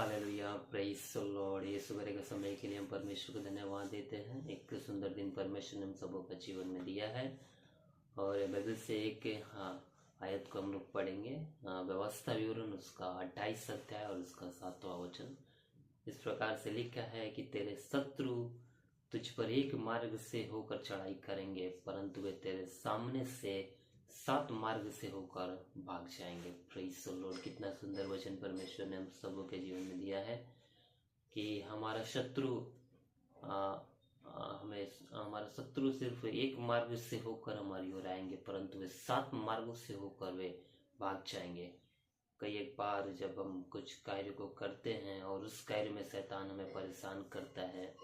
Hallelujah, praise the Lord. ये सुबह के समय के लिए हम परमेश्वर को धन्यवाद देते हैं। एक सुंदर दिन परमेश्वर ने हम सबों का जीवन में दिया है। और बाइबल से एक आयत को हम लोग पढ़ेंगे। व्यवस्था विवरण उसका 28 अध्याय और उसका 7वां वचन इस प्रकार से लिखा है कि तेरे शत्रु तुझ पर एक मार्ग से होकर चढ़ाई करेंगे, परंतु वे तेरे सामने से 7 मार्ग से होकर भाग जाएंगे। Praise the Lord. कितना सुंदर वचन परमेश्वर ने हम सबों के जीवन में दिया है कि हमारा शत्रु हमारा शत्रु सिर्फ एक मार्ग से होकर हमारी ओर आएंगे, परंतु वे 7 मार्गों से होकर वे भाग जाएंगे। कई एक बार जब हम कुछ कार्य को करते हैं और उस कार्य में शैतान हमें परेशान करता है,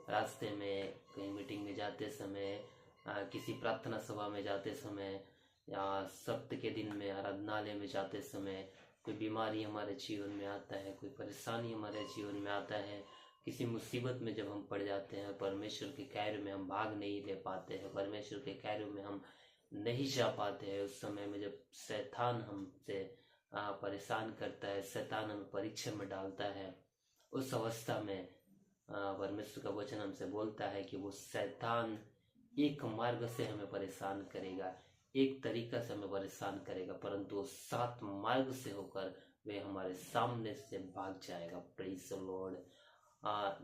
रास्ते में कहीं मीटिंग में जाते समय, किसी प्रार्थना सभा में जाते समय, या सप्ताह के दिन में आराधनालय में जाते समय, कोई बीमारी हमारे जीवन में आता है, कोई परेशानी हमारे जीवन में आता है, किसी मुसीबत में जब हम पड़ जाते हैं, परमेश्वर के कार्य में हम भाग नहीं ले पाते हैं, परमेश्वर के कार्यों में हम नहीं जा पाते हैं, उस समय में जब शैतान हमसे परेशान करता है, शैतान हमें परीक्षा में डालता है, उस अवस्था में परमेश्वर का वचन हमसे बोलता है कि वो शैतान एक मार्ग से हमें परेशान करेगा, एक तरीका से हमें परेशान करेगा, परंतु वो 7 मार्ग से होकर वे हमारे सामने से भाग जाएगा। Praise the Lord.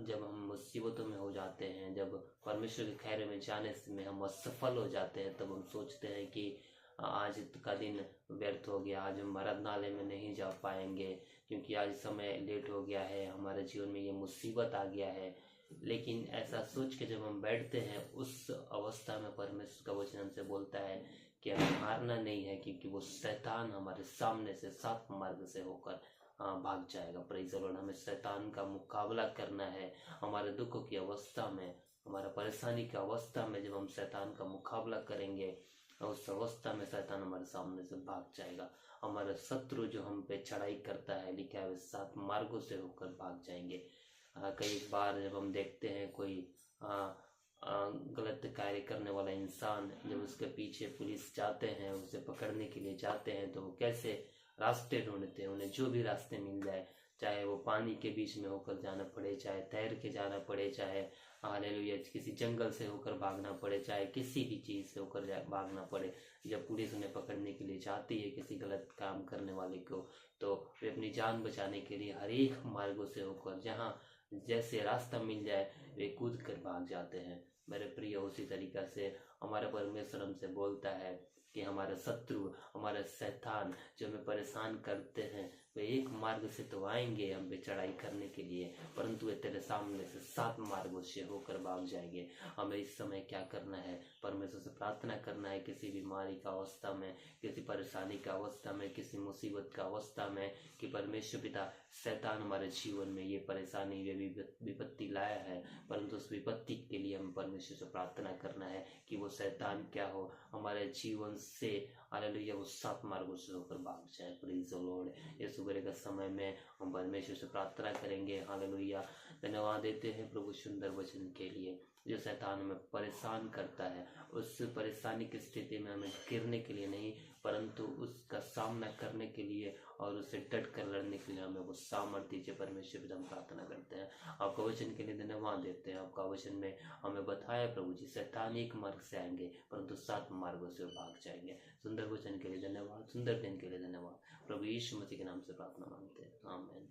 जब हम मुसीबतों में हो जाते हैं, जब परमेश्वर के खैर में जाने में हम असफल हो जाते हैं, तब हम सोचते हैं कि आज का दिन व्यर्थ हो गया, आज हम आराधनालय में नहीं जा पाएंगे क्योंकि आज समय लेट हो गया है, हमारे जीवन में ये मुसीबत आ गया है। लेकिन ऐसा सोच के जब हम बैठते हैं, उस अवस्था में परमेश्वर का वचन हमसे बोलता है कि हमें हारना नहीं है, क्योंकि वो शैतान हमारे सामने से 7 मार्ग से होकर भाग जाएगा। Praise the Lord. हमें शैतान का मुकाबला करना है। हमारे दुखों की अवस्था में, हमारा परेशानी की अवस्था में जब हम शैतान का मुकाबला करेंगे, उस अवस्था में शैतान हमारे सामने से भाग जाएगा। हमारा शत्रु जो हम पे चढ़ाई करता है, लिखा है, 7 मार्गों से होकर भाग जाएंगे। कई बार जब हम देखते हैं कोई गलत कार्य करने वाला इंसान, जब उसके पीछे पुलिस जाते हैं, उसे पकड़ने के लिए जाते हैं, तो वो कैसे रास्ते ढूंढते हैं, उन्हें जो भी रास्ते मिल जाए, चाहे वो पानी के बीच में होकर जाना पड़े, चाहे तैर के जाना पड़े, चाहे हालेलुया किसी जंगल से होकर भागना पड़े, चाहे किसी भी चीज़ से होकर भागना पड़े। जब पुलिस उन्हें पकड़ने के लिए जाती है किसी गलत काम करने वाले को, तो वे अपनी जान बचाने के लिए हर एक मार्गों से होकर जहाँ जैसे रास्ता मिल जाए वे कूद कर भाग जाते हैं। मेरे प्रिय, उसी तरीका से हमारा परमेश्वर हमसे बोलता है कि हमारा शत्रु, हमारा शैतान जो हमें परेशान करते हैं, वे एक मार्ग से तो आएंगे हम पे चढ़ाई करने के लिए, परंतु वे तेरे सामने से 7 मार्गों से होकर भाग जाएंगे। हमें इस समय क्या करना है? परमेश्वर से प्रार्थना करना है। किसी बीमारी का अवस्था में, किसी परेशानी का अवस्था में, किसी मुसीबत का अवस्था में, कि परमेश्वर पिता, शैतान हमारे जीवन में ये परेशानी, ये विपत्ति लाया है, परंतु उस विपत्ति के लिए हम परमेश्वर से प्रार्थना करना है कि वो शैतान क्या हो, हमारे जीवन से हालेलुया वो 7 मार्गों से होकर भाग जाए। Praise the Lord. ये सुबह का समय में हम परमेश्वर से प्रार्थना करेंगे। हालेलुया। धन्यवाद देते हैं प्रभु सुंदर वचन के लिए। जो शैतान हमें परेशान करता है, उस परेशानी की स्थिति में हमें गिरने के लिए नहीं, परंतु उसका सामना करने के लिए और उससे डट कर लड़ने के लिए हमें वो सामर्थ्य दीजिए। परमेश्वर पिता हम प्रार्थना करते हैं। आपका वचन के लिए धन्यवाद देते हैं। आपका वचन में हमें बताया प्रभु जी, शैतान एक मार्ग से आएंगे, परंतु 7 मार्गों से भाग जाएंगे। सुंदर वचन के लिए धन्यवाद, सुंदर दिन के लिए धन्यवाद। प्रभु यीशु मसीह के नाम से प्रार्थना मांगते हैं, आमीन।